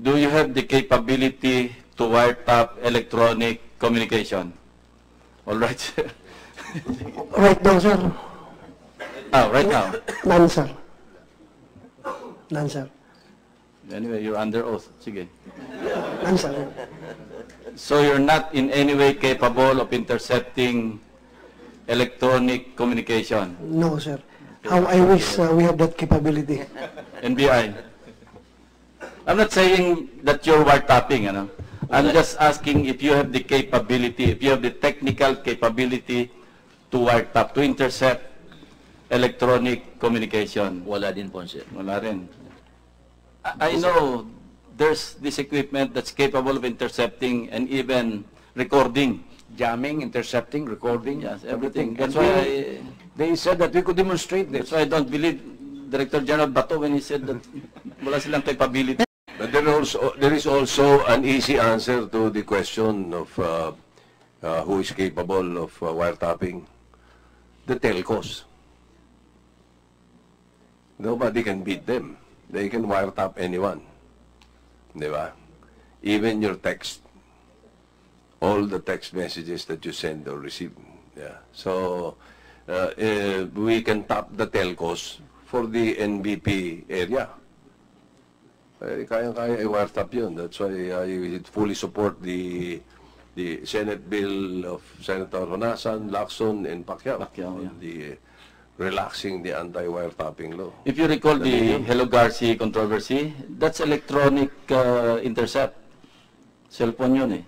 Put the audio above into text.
Do you have the capability to wiretap electronic communication? All right. Right now, sir. Right now. None, sir. None, sir. Anyway, you're under oath. Sige. None, sir. So you're not in any way capable of intercepting electronic communication? No, sir. How I wish we have that capability. NBI? I'm not saying that you're wiretapping, I'm just asking if you have the capability, if you have the technical capability to wiretap, to intercept electronic communication. Wala din po, sir. Wala rin. I know there's this equipment that's capable of intercepting and even recording. Jamming, intercepting, recording, Yes, everything. That's And why they said that we could demonstrate that's this. why I don't believe Director General Bato when he said that wala silang capability. But there is also an easy answer to the question of who is capable of wiretapping. The telcos. Nobody can beat them. They can wiretap anyone. Di ba? Even your text. All the text messages that you send or receive. Yeah. So, we can tap the telcos for the NBP area. Kaya-kaya i-wiretap yun. That's why I fully support the Senate bill of Senator Honasan, Lacson, and Pacquiao. Yeah. The relaxing the anti-wiretapping law. If you recall the Hello Garci controversy, that's electronic intercept. Cellphone yun eh.